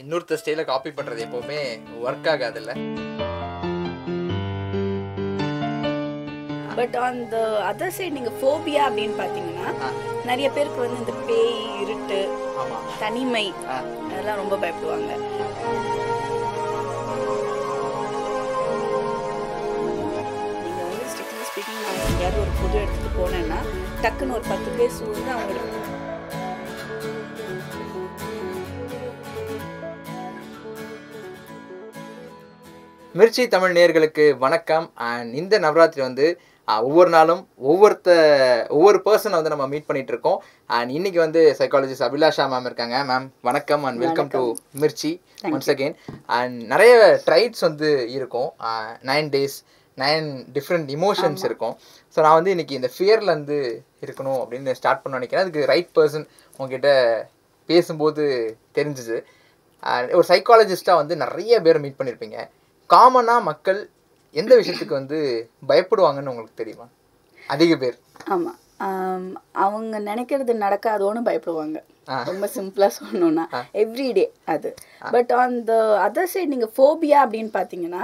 இன்னொருத்த ஸ்டைல காப்பி பண்றது எப்பவுமே ஒர்க் ஆகாதுல்ல. But on the other side நீங்கள் ஃபோபியா அப்படின்னு பார்த்தீங்கன்னா நிறைய பேருக்கு வந்து இந்த பேய், இருட்டு, தனிமை அதெல்லாம் ரொம்ப பயப்படுவாங்க. நீங்கள் வந்து ஸ்ட்ரிக்ட்லி ஸ்பீக்கிங் நான் எங்கேயாவது ஒரு புது இடத்துக்கு போனேன்னா டக்குன்னு ஒரு 10 பேர் சூழ்ந்து அவங்களுக்கு மிர்ச்சி தமிழ் நேயர்களுக்கு வணக்கம். அண்ட் இந்த நவராத்திரி வந்து ஒவ்வொரு நாளும் ஒவ்வொரு பர்சனை வந்து நம்ம மீட் பண்ணிட்டு இருக்கோம். அண்ட் இன்னைக்கு வந்து சைக்காலஜிஸ்ட் அபிலாஷா மேம் இருக்காங்க. மேம் வணக்கம் and welcome to Mirchi once again. And நிறைய ட்ரைட்ஸ் வந்து இருக்கும். 9 days 9 டிஃப்ரெண்ட் இமோஷன்ஸ் இருக்கும். ஸோ நான் வந்து இன்னைக்கு இந்த ஃபியர்லேருந்து இருக்கணும் அப்படின்னு ஸ்டார்ட் பண்ண நினைக்கிறேன். அதுக்கு ரைட் பர்சன் உங்ககிட்ட பேசும்போது தெரிஞ்சுது. ஒரு சைக்காலஜிஸ்டாக வந்து நிறைய பேர் மீட் பண்ணியிருப்பீங்க. காமனாக மக்கள் எந்த விஷயத்துக்கு வந்து பயப்படுவாங்கன்னு உங்களுக்கு தெரியுமா? அதிக பேர் ஆமாம், அவங்க நினைக்கிறது நடக்காதோன்னு பயப்படுவாங்க. ரொம்ப சிம்பிளாக சொல்லணும்னா எவ்ரிடே அது. But on the other side நீங்கள் ஃபோபியா அப்படின்னு பார்த்தீங்கன்னா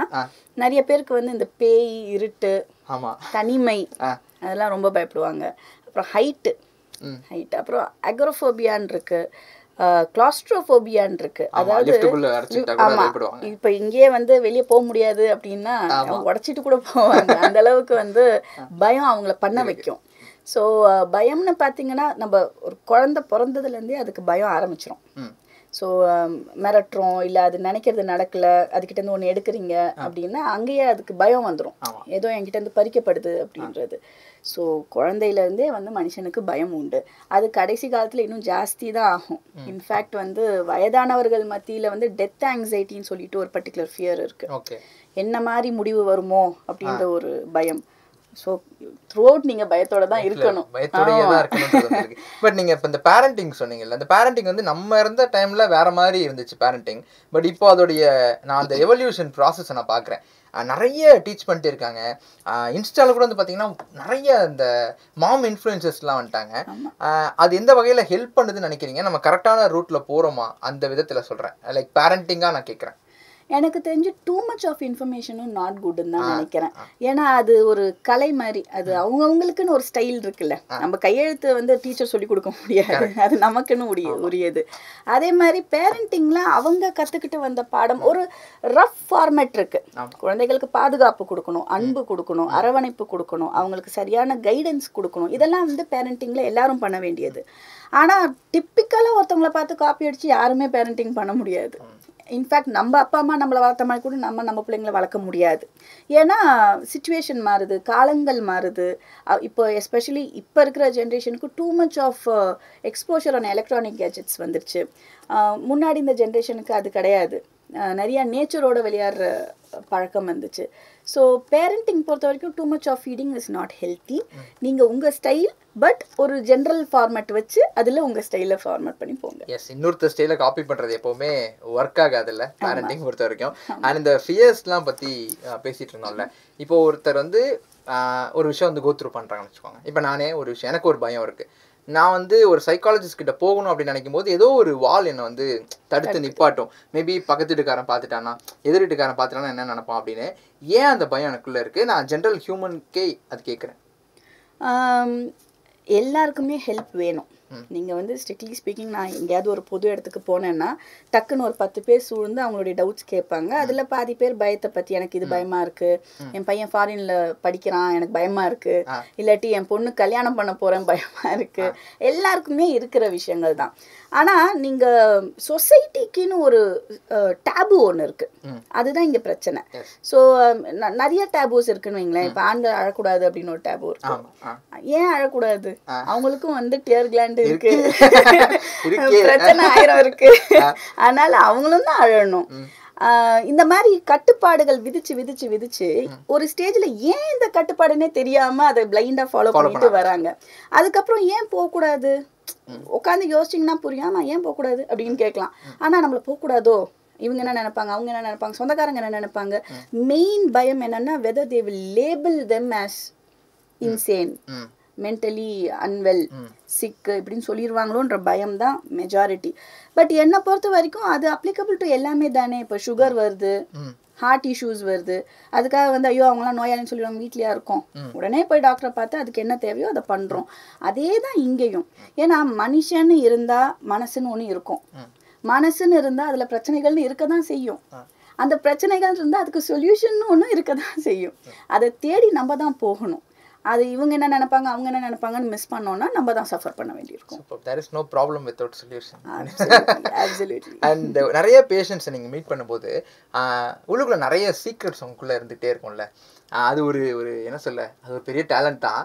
நிறைய பேருக்கு வந்து இந்த பேய், இருட்டு, தனிமை அதெல்லாம் ரொம்ப பயப்படுவாங்க. அப்புறம் ஹைட்டு அப்புறம் அக்ரோஃபோபியான்னு இருக்கு, கிளாஸ்ட்ரோஃபோபியான்னு இருக்கு. அதாவது இப்ப இங்கேயே வந்து வெளியே போக முடியாது அப்படின்னா உடச்சிட்டு கூட போவாங்க. அந்த அளவுக்கு வந்து பயம் அவங்கள பண்ண வைக்கும். ஸோ பயம்னு பார்த்தீங்கன்னா நம்ம ஒரு குழந்தை பிறந்ததுலேருந்தே அதுக்கு பயம் ஆரம்பிச்சிடும். ஸோ மிரட்டுறோம், இல்லை அது நினைக்கிறது நடக்கலை, அதுக்கிட்டேருந்து ஒன்று எடுக்கிறீங்க அப்படின்னா அங்கேயே அதுக்கு பயம் வந்துடும், ஏதோ என்கிட்டேருந்து பறிக்கப்படுது அப்படின்றது. ஸோ குழந்தையிலேருந்தே வந்து மனுஷனுக்கு பயம் உண்டு. அது கடைசி காலத்தில் இன்னும் ஜாஸ்தி தான் ஆகும். இன்ஃபேக்ட் வந்து வயதானவர்கள் மத்தியில் வந்து டெத் ஆங்ஸைட்டின்னு சொல்லிட்டு ஒரு பர்டிகுலர் ஃபியர் இருக்குது. என்ன மாதிரி முடிவு வருமோ அப்படின்ற ஒரு பயம். ஸோ த்ரூ அவுட் நீங்கள் பயத்தோட தான் இருக்கணும், பயத்தோடயே தான் இருக்கணும். பட் நீங்கள் இப்போ இந்த பேரண்டிங் சொன்னீங்கல்ல, அந்த பேரண்டிங் வந்து நம்ம இருந்த டைமில் வேறு மாதிரி இருந்துச்சு பேரண்டிங். பட் இப்போ அதோடைய நான் அந்த எவல்யூஷன் ப்ராசஸை நான் பார்க்குறேன். நிறைய டீச் பண்ணிட்டு இருக்காங்க. இன்ஸ்டாவில் கூட வந்து பார்த்தீங்கன்னா நிறைய இந்த மாம் இன்ஃப்ளூயன்சஸ்லாம் வந்துட்டாங்க. அது எந்த வகையில் ஹெல்ப் பண்ணுதுன்னு நினைக்கிறீங்க? நம்ம கரெக்டான ரூட்டில் போகிறோமா? அந்த விதத்தில் சொல்கிறேன், லைக் பேரண்டிங்காக நான் கேட்குறேன். எனக்கு தெரிஞ்சு டூ மச் ஆஃப் இன்ஃபர்மேஷனும் நாட் குட்னு தான் நினைக்கிறேன். ஏன்னா அது ஒரு கலை மாதிரி, அது அவங்கவுங்களுக்குன்னு ஒரு ஸ்டைல் இருக்குல்ல. நம்ம கையெழுத்து வந்து டீச்சர் சொல்லி கொடுக்க முடியாது, அது நமக்குன்னு உரியது. அதே மாதிரி பேரண்டிங்ல அவங்க கற்றுக்கிட்டு வந்த பாடம் ஒரு ரஃப் ஃபார்மேட் இருக்கு. குழந்தைகளுக்கு பாதுகாப்பு கொடுக்கணும், அன்பு கொடுக்கணும், அரவணைப்பு கொடுக்கணும், அவங்களுக்கு சரியான கைடன்ஸ் கொடுக்கணும். இதெல்லாம் வந்து பேரண்டிங்ல எல்லாரும் பண்ண வேண்டியது. ஆனால் டிப்பிக்கலாக ஒருத்தவங்களை பார்த்து காப்பி அடித்து யாருமே பேரண்டிங் பண்ண முடியாது. இன்ஃபேக்ட் நம்ம அப்பா அம்மா நம்மளை வளர்த்த மாதிரி கூட நம்ம பிள்ளைங்களை வளர்க்க முடியாது. ஏன்னா சிச்சுவேஷன் மாறுது, காலங்கள் மாறுது. இப்போ எஸ்பெஷலி இப்போ இருக்கிற ஜென்ரேஷனுக்கு too much of exposure on electronic gadgets வந்துருச்சு. முன்னாடி இந்த ஜென்ரேஷனுக்கு அது கிடையாது. நிறையா நேச்சரோட விளையாடுற பழக்கம் வந்துச்சு. ஸோ பேரண்டிங் பொறுத்த வரைக்கும் too much of feeding is not healthy. நீங்கள் உங்கள் ஸ்டைல் பட் ஒரு ஜென்ரல் ஃபார்மேட் வச்சு அதில் உங்கள் ஸ்டைலை ஃபார்மேட் பண்ணி போங்க. எஸ், இன்னொருத்த ஸ்டைலை காப்பி பண்ணுறது எப்போவுமே ஒர்க் ஆகாதுல்ல பேரண்டிங் பொறுத்த வரைக்கும். அண்ட் இந்த ஃபியர்ஸ்லாம் பற்றி பேசிகிட்டு இருந்தோம்ல, இப்போ ஒருத்தர் வந்து ஒரு விஷயம் வந்து கோத்ரூ பண்ணுறாங்கன்னு வச்சுக்கோங்க. இப்போ நானே ஒரு விஷயம், எனக்கு ஒரு பயம் இருக்குது. நான் வந்து ஒரு சைக்காலஜிஸ்ட் கிட்ட போகணும் அப்படின்னு நினைக்கும் போது ஏதோ ஒரு வால் என்னை வந்து தடுத்து நிப்பாட்டும். மேபி பக்கத்து வீட்டுக்காரன் பார்த்துட்டானா, எதிர் வீட்டுக்காரன் பார்த்துட்டானா என்ன நினைப்பான் அப்படின்னு. ஏன் அந்த பயம் எனக்குள்ளே இருக்குது? நான் ஜென்ரல் ஹியூமனுக்கே அது கேட்குறேன். எல்லாருக்குமே ஹெல்ப் வேணும். நீங்கள் வந்து ஸ்ட்ரிக்ட்லி ஸ்பீக்கிங் நான் எங்கேயாவது ஒரு பொது இடத்துக்கு போனேன்னா டக்குன்னு ஒரு 10 பேர் சூழ்ந்து அவங்களுடைய டவுட்ஸ் கேட்பாங்க. அதில் பாதி பேர் பயத்தை பற்றி, எனக்கு இது பயமாக இருக்குது, என் பையன் ஃபாரினில் படிக்கிறான் எனக்கு பயமாக இருக்குது, இல்லாட்டி என் பொண்ணு கல்யாணம் பண்ண போகிறேன் பயமாக இருக்குது. எல்லாருக்குமே இருக்கிற விஷயங்கள் தான். ஆனால் நீங்கள் சொசைட்டிக்குன்னு ஒரு டேபு ஒன்று இருக்குது, அதுதான் இங்கே பிரச்சனை. ஸோ நிறைய டேபூஸ் இருக்குன்னு வைங்களேன். இப்போ ஆண்கள் அழக்கூடாது அப்படின்னு ஒரு டேபு இருக்கு. ஏன் அழக்கூடாது? அவங்களுக்கும் வந்து டியர் கிளாண்ட் இருக்கு, பிரச்சனை 1000 இருக்கு, அதனால அவங்களும் தான் அழணும். இந்த மாதிரி கட்டுப்பாடுகள் விதிச்சு விதிச்சு விதிச்சு ஒரு ஸ்டேஜ்ல ஏன் இந்த கட்டுப்பாடுன்னே தெரியாம அதை பிளைண்டா ஃபாலோ பண்ணிட்டு வராங்க. அதுக்கப்புறம் ஏன் போகக்கூடாது உட்காந்து யோசிச்சிங்கன்னா புரியாம ஏன் போகக்கூடாது அப்படின்னு கேட்கலாம். ஆனா நம்மள போகக்கூடாதோ, இவங்க என்ன நினைப்பாங்க, அவங்க என்ன நினைப்பாங்க, சொந்தக்காரங்க என்ன நினைப்பாங்க. மெயின் பயம் என்னன்னா whether they will label them as insane, mentally unwell சிக்கு இப்படின்னு சொல்லிடுவாங்களோன்ற பயம் தான் மெஜாரிட்டி. பட் என்னை பொறுத்த வரைக்கும் அது அப்ளிகபிள் டு எல்லாமே தானே. இப்போ சுகர் வருது, ஹார்ட் இஷ்யூஸ் வருது, அதுக்காக வந்து ஐயோ அவங்களாம் நோயாளின்னு சொல்லிடுவாங்க, வீட்லையா இருக்கோம், உடனே போய் டாக்டரை பார்த்து அதுக்கு என்ன தேவையோ அதை பண்ணுறோம். அதே தான் இங்கேயும். ஏன்னா மனுஷன்னு இருந்தால் மனசுன்னு ஒன்று இருக்கும், மனசுன்னு இருந்தால் அதில் பிரச்சனைகள்னு இருக்க தான் செய்யும், அந்த பிரச்சனைகள் இருந்தால் அதுக்கு சொல்யூஷன் ஒன்றும் இருக்க தான் செய்யும். அதை தேடி நம்ம தான் போகணும். அது இவங்க என்ன நினைப்பாங்க அவங்க என்ன நினைப்பாங்கன்னு மிஸ் பண்ணோம்னா நம்ம தான் சஃபர் பண்ண வேண்டியிருக்கும். there is no problem without solution. Absolutely. And நிறைய பேஷண்ட்ஸை நீங்கள் மீட் பண்ணும்போது உள்ளுக்குள்ள நிறைய சீக்ரெட்ஸ் உங்களுக்குள்ளே இருந்துகிட்டே இருக்கும்ல. அது ஒரு ஒரு என்ன சொல்ல, அது ஒரு பெரிய டேலண்ட் தான்.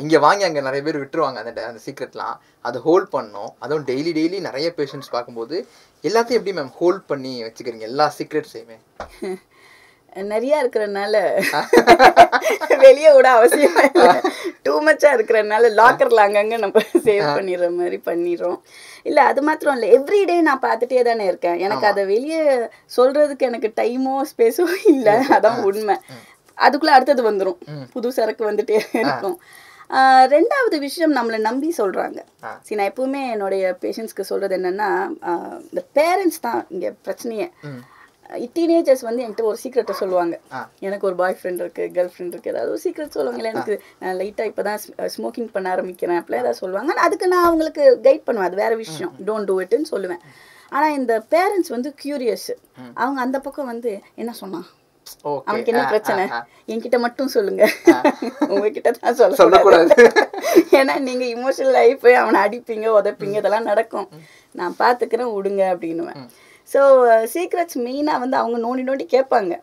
இங்கே வாங்கி அங்கே நிறைய பேர் விட்டுருவாங்க அந்த சீக்ரெட்லாம். அதை ஹோல்ட் பண்ணணும். அதுவும் டெய்லி நிறைய பேஷண்ட்ஸ் பார்க்கும்போது எல்லாத்தையும் எப்படி மேம் ஹோல்ட் பண்ணி வச்சுக்கிறீங்க எல்லா சீக்ரெட்ஸையுமே? நிறைய இருக்கிறதுனால வெளியே விட அவசியம் இல்லை. டூ மச்சா இருக்கிறதுனால லாக்கர்ல அங்கங்க நம்ம சேவ் பண்ணிடுற மாதிரி பண்ணிடுறோம். இல்லை அது மாத்திரம் இல்லை, எவ்ரிடே நான் பார்த்துட்டே தானே இருக்கேன். எனக்கு அதை வெளியே சொல்றதுக்கு எனக்கு டைமோ ஸ்பேஸோ இல்லை, அதான் உண்மை. அதுக்குள்ள அடுத்தது வந்துடும், புது சரக்கு வந்துட்டே இருக்கும். ரெண்டாவது விஷயம், நம்மளை நம்பி சொல்றாங்க. சரி, நான் எப்பவுமே என்னுடைய பேஷண்ட்ஸ்க்கு சொல்றது என்னன்னா, இந்த பேரண்ட்ஸ் தான் இங்க பிரச்சனையே. டீனேஜர்ஸ் வந்து என்கிட்ட ஒரு சீக்ரெட்டை சொல்லுவாங்க. எனக்கு ஒரு பாய் ஃப்ரெண்ட் இருக்கு, கேர்ள் ஃப்ரெண்ட் இருக்கு, ஏதாவது ஒரு சீக்ரெட் சொல்லுவாங்க. எனக்கு நான் லைட்டாக இப்போ தான் ஸ்மோக்கிங் பண்ண ஆரம்பிக்கிறேன் அப்படிலாம் ஏதாவது சொல்லுவாங்க. அதுக்கு நான் அவங்களுக்கு கைட் பண்ணுவேன், அது வேற விஷயம், டோன்ட் டூ இட்னு சொல்லுவேன். ஆனால் இந்த பேரண்ட்ஸ் வந்து கியூரியஸ், அவங்க அந்த பக்கம் வந்து என்ன சொன்னான், அவனுக்கு என்ன பிரச்சனை, என்கிட்ட மட்டும் சொல்லுங்க, உங்ககிட்ட தான் சொல்லக்கூடாது. ஏன்னா நீங்க இமோஷனல் ஆகி போய் அவனை அடிப்பீங்க, உதப்பீங்க, இதெல்லாம் நடக்கும், நான் பாத்துக்கிறேன் விடுங்க அப்படின்னுவேன். ஸோ சீக்ரெட்ஸ் மெயினாக வந்து அவங்க நோண்டி கேட்பாங்க,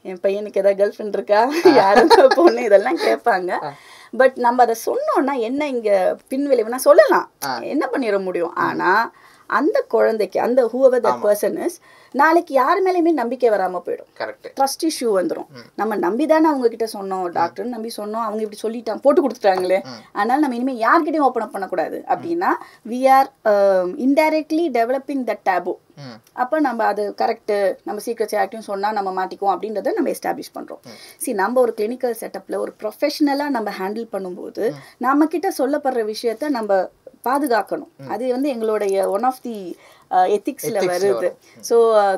என் பையனுக்கு ஏதாவது கேர்ள் ஃப்ரெண்ட் இருக்கா, யாரும் பொண்ணு, இதெல்லாம் கேட்பாங்க. பட் நம்ம அதை சொன்னோன்னா என்ன இங்கே பின்விளைவுனா சொல்லலாம், என்ன பண்ணிட முடியும். ஆனால் அந்த குழந்தைக்கு, அந்த whoever that person is, நாளைக்கு யார் மேலேயுமே நம்பிக்கை வராமல் போயிடும். ட்ரஸ்ட் இஷ்யூ வந்துடும். நம்ம நம்பி தானே அவங்க கிட்ட சொன்னோம், டாக்டர்னு நம்பி சொன்னோம், அவங்க இப்படி சொல்லிட்டாங்க, போட்டு கொடுத்துட்டாங்களே, அதனால நம்ம இனிமேல் யார்கிட்டையும் ஓப்பன் அப் பண்ணக்கூடாது அப்படின்னா we are indirectly developing that taboo. அப்போ நம்ம அது கரெக்டு, நம்ம சீக்கிரட்ஸ் யார்கிட்டையும் சொன்னால் நம்ம மாட்டிக்குவோம் அப்படின்றத நம்ம எஸ்டாப்ளிஷ் பண்ணுறோம். சரி, நம்ம ஒரு கிளினிக்கல் செட்டப்பில் ஒரு ப்ரொஃபஷனலாக நம்ம ஹேண்டில் பண்ணும்போது நம்ம கிட்ட சொல்லப்படுற விஷயத்த நம்ம பாதுகாக்கணும். அது வந்து எங்களுடைய ஒன் ஆஃப் தி எத்திக்ஸில் வருது. So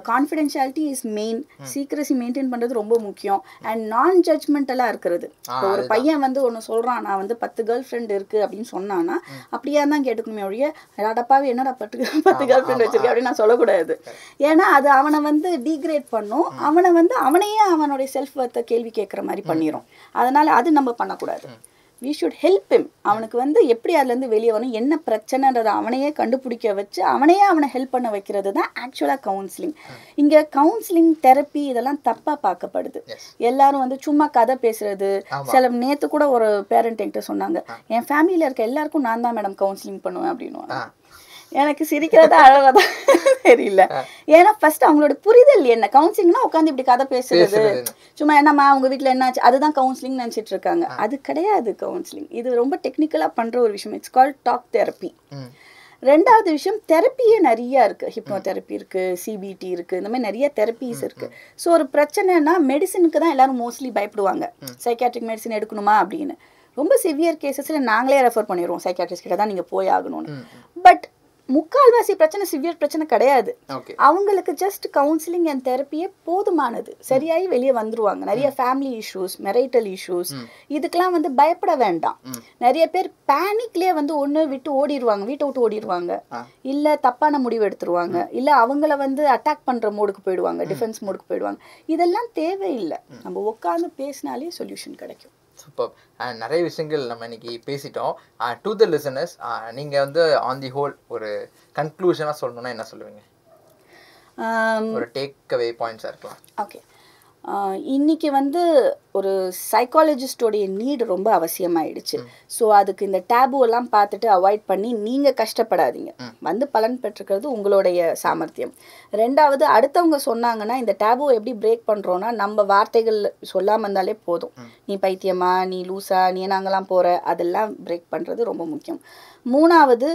confidentiality is main. Secrecy maintain பண்ணுறது ரொம்ப முக்கியம். அண்ட் நான் ஜட்ஜ்மெண்டலாக இருக்கிறது. இப்போ ஒரு பையன் வந்து ஒன்று சொல்கிறான், நான் வந்து 10 கேர்ள் ஃப்ரெண்ட் இருக்குது அப்படின்னு சொன்னான்னா அப்படியா தான் கேட்டுக்கணுமே ஒழிய, அடப்பாவே என்னடா 10 கேர்ள் ஃப்ரெண்ட் வச்சிருக்கேன் அப்படின்னு நான் சொல்லக்கூடாது. ஏன்னா அது அவனை வந்து டீக்ரேட் பண்ணும், அவனை வந்து அவனையே அவனுடைய செல்ஃப் வர்த்தை கேள்வி கேட்குற மாதிரி பண்ணிடும். அதனால் அது நம்ம பண்ணக்கூடாது. we should help him. அவனுக்கு வந்து எப்படி அதுலேருந்து வெளியே வரணும், என்ன பிரச்சனைன்றதை அவனையே கண்டுபிடிக்க வச்சு அவனையே அவனை ஹெல்ப் பண்ண வைக்கிறது தான் ஆக்சுவலாக கவுன்சிலிங். இங்கே கவுன்சிலிங், தெரப்பி இதெல்லாம் தப்பாக பார்க்கப்படுது. எல்லாரும் வந்து சும்மா கதை பேசுறது. சில நேற்று கூட ஒரு பேரண்ட் என்கிட்ட சொன்னாங்க, என் ஃபேமிலியில் இருக்க எல்லாருக்கும் நான் தான் மேடம் கவுன்சிலிங் பண்ணுவேன் அப்படின்னு. எனக்கு சிரிக்கிறதா அழகாதா தெரியல. ஏன்னா ஃபர்ஸ்ட் அவங்களோட புரிதல் என்ன, கவுன்சிலிங்னா உட்காந்து இப்படி கதை பேசுறது, சும்மா என்னம்மா உங்க வீட்டில் என்னாச்சு, அதுதான் கவுன்சிலிங் நினச்சிட்டு இருக்காங்க. அது கிடையாது கவுன்சிலிங். இது ரொம்ப டெக்னிக்கலாக பண்ற ஒரு விஷயம். It's called talk therapy. ரெண்டாவது விஷயம், தெரப்பியே நிறைய இருக்கு. ஹிப்னோ தெரப்பி இருக்கு, சிபிடி இருக்கு, இந்த மாதிரி நிறைய தெரப்பிஸ் இருக்கு. ஸோ ஒரு பிரச்சனைனா மெடிசனுக்கு தான் எல்லாரும் மோஸ்ட்லி பயப்படுவாங்க, சைக்காட்ரிக் மெடிசன் எடுக்கணுமா அப்படின்னு. ரொம்ப சிவியர் கேசஸ்ல நாங்களே ரெஃபர் பண்ணிடுவோம், சைக்காட்ரிஸ்ட் கிட்ட தான் நீங்க போய் ஆகணும்னு. பட் முக்கால்வாசி பிரச்சனை சிவியர் பிரச்சனை கிடையாது. அவங்களுக்கு ஜஸ்ட் கவுன்சிலிங் அண்ட் தெரப்பியே போதுமானது, சரியாகி வெளியே வந்துருவாங்க. நிறைய ஃபேமிலி இஷ்யூஸ், மெரைட்டல் இஷ்யூஸ், இதுக்கெல்லாம் வந்து பயப்பட வேண்டாம். நிறைய பேர் பேனிக்லேயே வந்து ஒன்று விட்டு ஓடிடுவாங்க, வீட்டை விட்டு ஓடிடுவாங்க, இல்லை தப்பான முடிவு எடுத்துருவாங்க, இல்லை அவங்கள வந்து அட்டாக் பண்ணுற மோடுக்கு போயிடுவாங்க, டிஃபென்ஸ் மோடுக்கு போயிடுவாங்க. இதெல்லாம் தேவையில்லை. நம்ம உட்காந்து பேசினாலே சொல்யூஷன் கிடைக்கும். சூப்பர். நிறைய விஷயங்கள் நம்ம இன்னைக்கு பேசிட்டோம். டு த லிசனர்ஸ், நீங்கள் வந்து ஆன் தி ஹோல் ஒரு கன்க்ளூஷனாக சொல்லணும்னா என்ன சொல்லுவீங்க? ஒரு டேக் அவே பாயிண்ட்ஸாக இருக்கலாம். ஓகே, இன்னைக்கு வந்து ஒரு சைக்காலஜிஸ்டோடைய நீடு ரொம்ப அவசியமாயிடுச்சு. ஸோ அதுக்கு இந்த டேபு எல்லாம் பார்த்துட்டு அவாய்ட் பண்ணி நீங்கள் கஷ்டப்படாதீங்க, வந்து பலன் பெற்றுக்கிறது உங்களுடைய சாமர்த்தியம். ரெண்டாவது, அடுத்தவங்க சொன்னாங்கன்னா இந்த டேபு எப்படி பிரேக் பண்ணுறோன்னா நம்ம வார்த்தைகள் சொல்லாமல் இருந்தாலே போதும். நீ பைத்தியமா, நீ லூசா, நீ நாங்களாம் போகிற, அதெல்லாம் பிரேக் பண்ணுறது ரொம்ப முக்கியம். மூணாவது,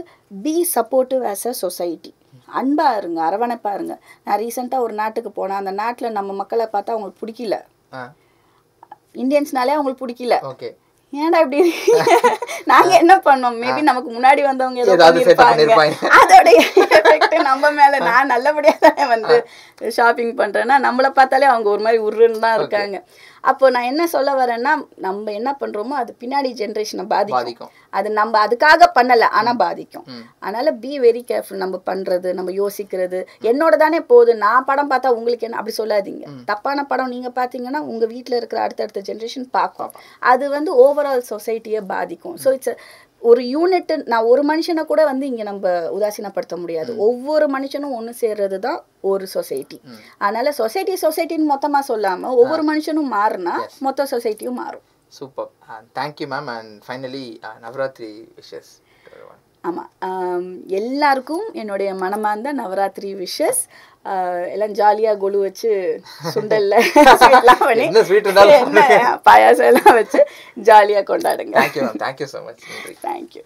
B supportive as a society. அன்பாக இருங்க, அரவணைப்பாக இருங்க. நான் ரீசெண்டாக ஒரு நாட்டுக்கு போனேன், அந்த நாட்டில் நம்ம மக்களை பார்த்தா அவங்களுக்கு பிடிக்கல, இந்தியன்ஸ்னாலே அவங்களுக்கு பிடிக்கல. ஏன்டா இப்படி நாங்க என்ன பண்ணோம், மேபி நமக்கு முன்னாடி வந்தவங்க ஏதோ ஏதாவது set பண்ணிருப்பாங்க, பண்ணிருப்பாங்க. அதோட எஃபெக்ட் நம்ம மேல. நான் நல்லபடியா தான் வந்து ஷாப்பிங் பண்றேன்னா நம்மளை பார்த்தாலே அவங்க ஒரு மாதிரி உருன்னு தான் இருக்காங்க. அப்போ நான் என்ன சொல்ல வரேன்னா, நம்ம என்ன பண்றோமோ அது பின்னாடி ஜென்ரேஷனை பாதிக்கும். அது நம்ம அதுக்காக பண்ணல, ஆனா பாதிக்கும். அதனால பி வெரி கேர்ஃபுல். நம்ம பண்றது, நம்ம யோசிக்கிறது, என்னோட தானே போகுது, நான் படம் பார்த்தா உங்களுக்கு என்ன அப்படி சொல்லாதீங்க. தப்பான படம் நீங்க பாத்தீங்கன்னா உங்க வீட்டுல இருக்கிற அடுத்தடுத்த ஜென்ரேஷன் பார்க்கும். அது வந்து ஓவரால் சொசைட்டியை பாதிக்கும். ஸோ இட்ஸ் ஒரு யூனிட். நான் ஒரு மனுஷனை கூட வந்து இங்க நம்ம உதாசீனப்படுத்த முடியாது. ஒவ்வொரு மனுஷனும் ஒன்று சேர்றது தான் ஒரு சொசைட்டி. அதனால சொசைட்டின்னு மொத்தமா சொல்லாம ஒவ்வொரு மனுஷனும் மாறினா மொத்த சொசைட்டியும் மாறும். Super. Thank you ma'am. And finally Navratri wishes. ஆமாம், எல்லாருக்கும் என்னுடைய மனமார்ந்த நவராத்திரி விஷஸ். எல்லாம் ஜாலியாக கொலு வச்சு சுண்டல்ல ஸ்வீட்லாம் பண்ணி என்ன பாயாசம் எல்லாம் வச்சு ஜாலியாக கொண்டாடுங்க. Thank you ma'am. Thank you so much. Thank you.